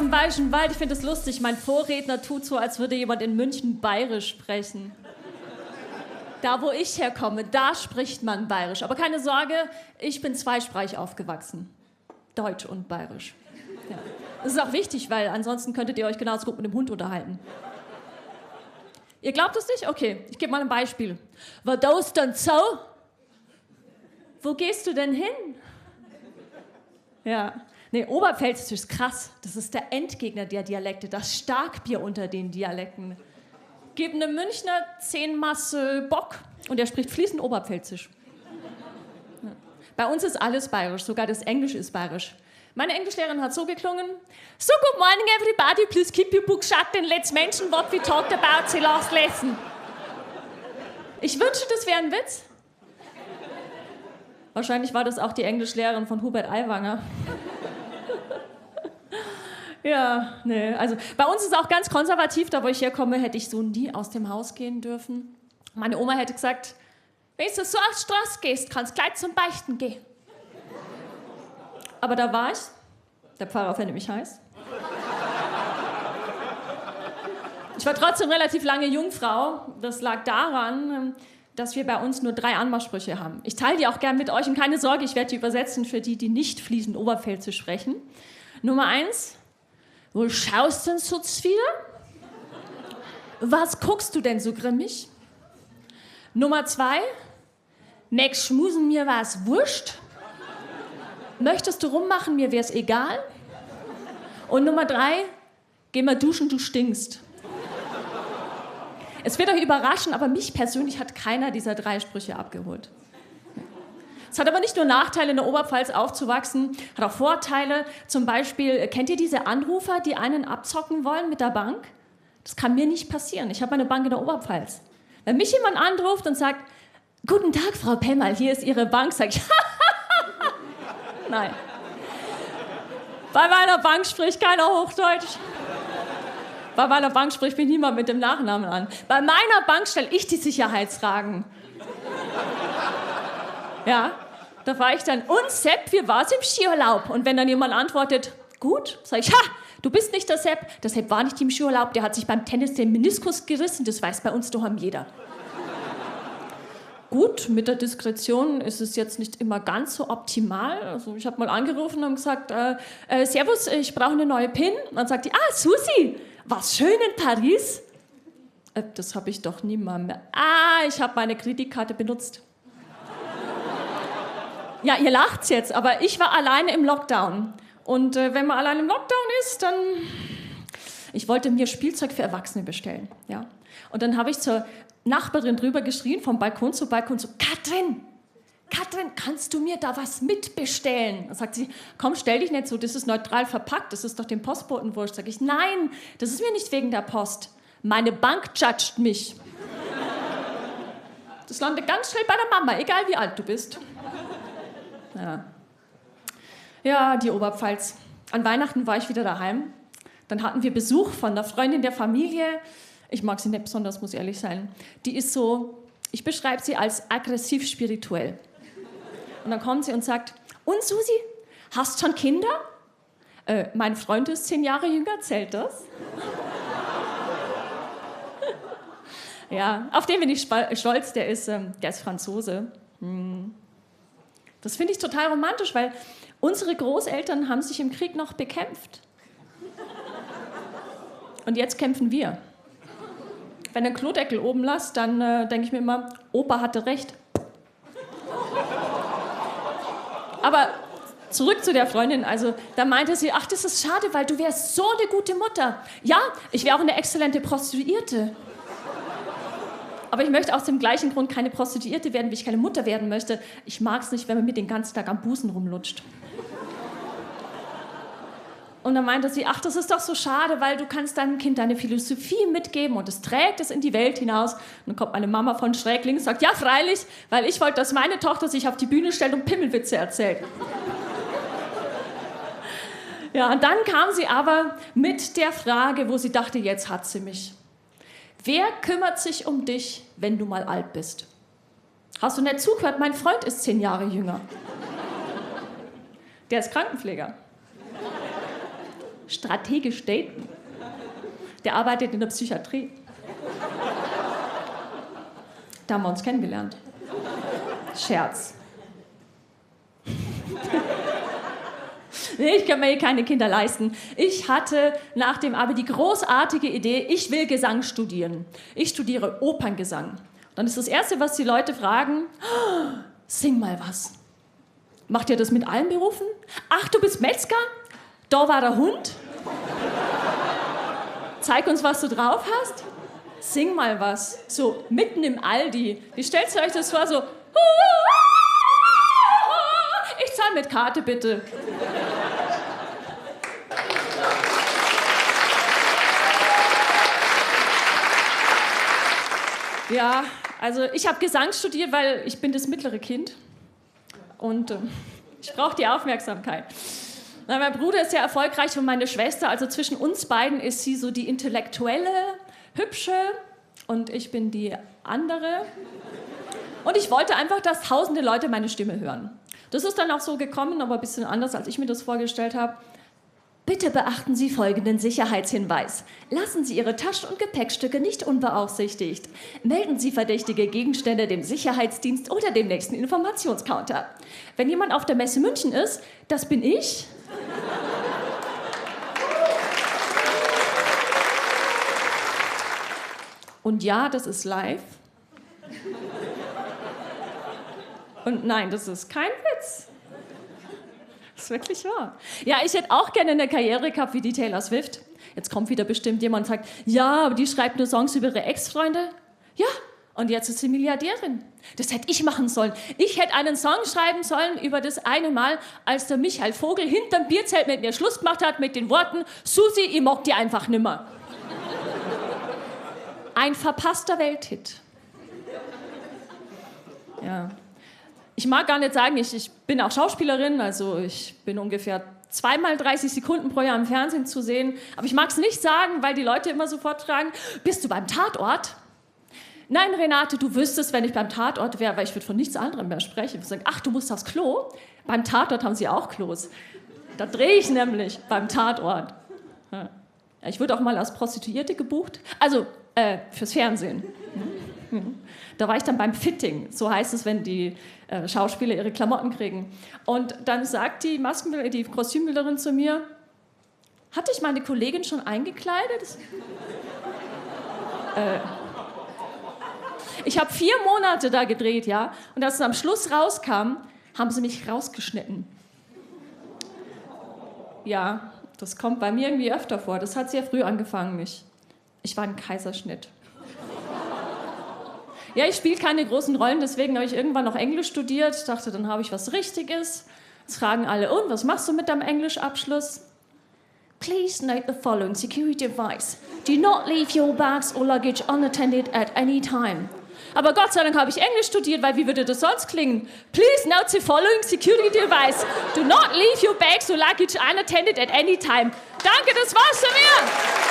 dem Bayerischen Wald, ich finde es lustig, mein Vorredner tut so, als würde jemand in München Bayerisch sprechen. Da, wo ich herkomme, da spricht man Bayerisch. Aber keine Sorge, ich bin zweisprachig aufgewachsen. Deutsch und Bayerisch. Ja. Das ist auch wichtig, weil ansonsten könntet ihr euch genauso gut mit dem Hund unterhalten. Ihr glaubt es nicht? Okay, ich gebe mal ein Beispiel. War das denn so? Wo gehst du denn hin? Ja, nee, Oberpfälzisch ist krass. Das ist der Endgegner der Dialekte, das Starkbier unter den Dialekten. Gib einem Münchner 10 Masse Bock und er spricht fließend Oberpfälzisch. Ja. Bei uns ist alles bayerisch, sogar das Englisch ist bayerisch. Meine Englischlehrerin hat so geklungen: So, good morning everybody, please keep your book shut and let's mention what we talked about the last lesson. Ich wünschte, das wäre ein Witz. Wahrscheinlich war das auch die Englischlehrerin von Hubert Aiwanger. Ja, nee, also bei uns ist es auch ganz konservativ, da wo ich herkomme, hätte ich so nie aus dem Haus gehen dürfen. Meine Oma hätte gesagt, wenn du so auf die Straße gehst, kannst du gleich zum Beichten gehen. Aber da war ich, der Pfarrer fände mich heiß. Ich war trotzdem relativ lange Jungfrau. Das lag daran, dass wir bei uns nur 3 Anmachsprüche haben. Ich teile die auch gern mit euch und keine Sorge, ich werde die übersetzen für die, die nicht fließend Oberpfälzisch sprechen. Nummer 1, wo schaust du denn so wieder? Was guckst du denn so grimmig? Nummer 2, nächst schmusen mir was wurscht? Möchtest du rummachen, mir wär's egal? Und Nummer 3, geh mal duschen, du stinkst. Es wird euch überraschen, aber mich persönlich hat keiner dieser 3 Sprüche abgeholt. Es hat aber nicht nur Nachteile, in der Oberpfalz aufzuwachsen, hat auch Vorteile. Zum Beispiel, kennt ihr diese Anrufer, die einen abzocken wollen mit der Bank? Das kann mir nicht passieren. Ich habe eine Bank in der Oberpfalz. Wenn mich jemand anruft und sagt, guten Tag, Frau Pemmerl, hier ist Ihre Bank, sage ich, nein. Bei meiner Bank spricht keiner Hochdeutsch. Bei meiner Bank spricht mich niemand mit dem Nachnamen an. Bei meiner Bank stelle ich die Sicherheitsfragen. Ja, da war ich dann, und Sepp, wie war's im Skiurlaub? Und wenn dann jemand antwortet, gut, sage ich, du bist nicht der Sepp. Der Sepp war nicht im Skiurlaub, der hat sich beim Tennis den Meniskus gerissen, das weiß bei uns daheim jeder. Gut, mit der Diskretion ist es jetzt nicht immer ganz so optimal. Also ich habe mal angerufen und gesagt, Servus, ich brauche eine neue PIN. Und dann sagt die, Susi, was schön in Paris? Das habe ich doch niemand mehr. Ich habe meine Kreditkarte benutzt. Ja, ihr lacht's jetzt, aber ich war alleine im Lockdown. Und wenn man alleine im Lockdown ist, dann... Ich wollte mir Spielzeug für Erwachsene bestellen. Ja? Und dann habe ich zur Nachbarin drüber geschrien, vom Balkon zu Balkon, so, Katrin, kannst du mir da was mitbestellen? Dann sagt sie, komm, stell dich nicht so, das ist neutral verpackt, das ist doch dem Postboten wurscht. Sag ich, nein, das ist mir nicht wegen der Post. Meine Bank judgt mich. Das landet ganz schnell bei der Mama, egal wie alt du bist. Ja, die Oberpfalz. An Weihnachten war ich wieder daheim. Dann hatten wir Besuch von einer Freundin der Familie. Ich mag sie nicht besonders, muss ehrlich sein. Die ist so, ich beschreibe sie als aggressiv-spirituell. Und dann kommt sie und sagt, und Susi, hast schon Kinder? Mein Freund ist 10 Jahre jünger, zählt das? Ja, auf den bin ich stolz, der ist Franzose. Das finde ich total romantisch, weil unsere Großeltern haben sich im Krieg noch bekämpft. Und jetzt kämpfen wir. Wenn ein Klodeckel oben lasst, dann denke ich mir immer, Opa hatte recht. Aber zurück zu der Freundin, also da meinte sie, ach, das ist schade, weil du wärst so eine gute Mutter. Ja, ich wäre auch eine exzellente Prostituierte. Aber ich möchte aus dem gleichen Grund keine Prostituierte werden, wie ich keine Mutter werden möchte. Ich mag es nicht, wenn man mir den ganzen Tag am Busen rumlutscht. Und dann meinte sie, ach, das ist doch so schade, weil du kannst deinem Kind deine Philosophie mitgeben und es trägt es in die Welt hinaus. Und dann kommt meine Mama von schräg links und sagt, ja, freilich, weil ich wollte, dass meine Tochter sich auf die Bühne stellt und Pimmelwitze erzählt. Ja, und dann kam sie aber mit der Frage, wo sie dachte, jetzt hat sie mich. Wer kümmert sich um dich, wenn du mal alt bist? Hast du nicht zugehört? Mein Freund ist 10 Jahre jünger. Der ist Krankenpfleger. Strategisch daten. Der arbeitet in der Psychiatrie. Da haben wir uns kennengelernt. Scherz. Nee, ich kann mir hier keine Kinder leisten. Ich hatte nach dem Abi die großartige Idee, ich will Gesang studieren. Ich studiere Operngesang. Dann ist das Erste, was die Leute fragen, sing mal was. Macht ihr das mit allen Berufen? Ach, du bist Metzger? Da war der Hund? Zeig uns, was du drauf hast. Sing mal was. So mitten im Aldi. Wie stellst du euch das vor? So, ich zahle mit Karte, bitte. Ja, also ich habe Gesang studiert, weil ich bin das mittlere Kind und ich brauche die Aufmerksamkeit. Na, mein Bruder ist sehr erfolgreich und meine Schwester, also zwischen uns beiden ist sie so die intellektuelle, hübsche und ich bin die andere. Und ich wollte einfach, dass tausende Leute meine Stimme hören. Das ist dann auch so gekommen, aber ein bisschen anders, als ich mir das vorgestellt habe. Bitte beachten Sie folgenden Sicherheitshinweis. Lassen Sie Ihre Taschen und Gepäckstücke nicht unbeaufsichtigt. Melden Sie verdächtige Gegenstände dem Sicherheitsdienst oder dem nächsten Informationscounter. Wenn jemand auf der Messe München ist, das bin ich. Und ja, das ist live. Und nein, das ist kein Witz. Das ist wirklich wahr. Ja, ich hätte auch gerne eine Karriere gehabt wie die Taylor Swift. Jetzt kommt wieder bestimmt jemand und sagt, ja, aber die schreibt nur Songs über ihre Ex-Freunde. Ja, und jetzt ist sie Milliardärin. Das hätte ich machen sollen. Ich hätte einen Song schreiben sollen über das eine Mal, als der Michael Vogel hinterm Bierzelt mit mir Schluss gemacht hat mit den Worten, Susi, ich mag die einfach nimmer. Ein verpasster Welthit. Ja. Ich mag gar nicht sagen, ich bin auch Schauspielerin, also ich bin ungefähr 2-mal 30 Sekunden pro Jahr im Fernsehen zu sehen. Aber ich mag es nicht sagen, weil die Leute immer sofort fragen, bist du beim Tatort? Nein, Renate, du wüsstest, wenn ich beim Tatort wäre, weil ich würde von nichts anderem mehr sprechen. Ich würde sagen, ach, du musst aufs Klo? Beim Tatort haben sie auch Klos. Da drehe ich nämlich beim Tatort. Ja. Ich wurde auch mal als Prostituierte gebucht, also fürs Fernsehen. Da war ich dann beim Fitting, so heißt es, wenn die Schauspieler ihre Klamotten kriegen. Und dann sagt die Kostümbildnerin zu mir, hatte ich meine Kollegin schon eingekleidet? Ich habe 4 Monate da gedreht, ja. Und als es am Schluss rauskam, haben sie mich rausgeschnitten. Ja, das kommt bei mir irgendwie öfter vor. Das hat sehr früh angefangen. Ich war ein Kaiserschnitt. Ja, ich spiele keine großen Rollen, deswegen habe ich irgendwann noch Englisch studiert. Ich dachte, dann habe ich was Richtiges. Jetzt fragen alle, und was machst du mit deinem Englischabschluss? Please note the following security advice. Do not leave your bags or luggage unattended at any time. Aber Gott sei Dank habe ich Englisch studiert, weil wie würde das sonst klingen? Please note the following security advice. Do not leave your bags or luggage unattended at any time. Danke, das war's von mir.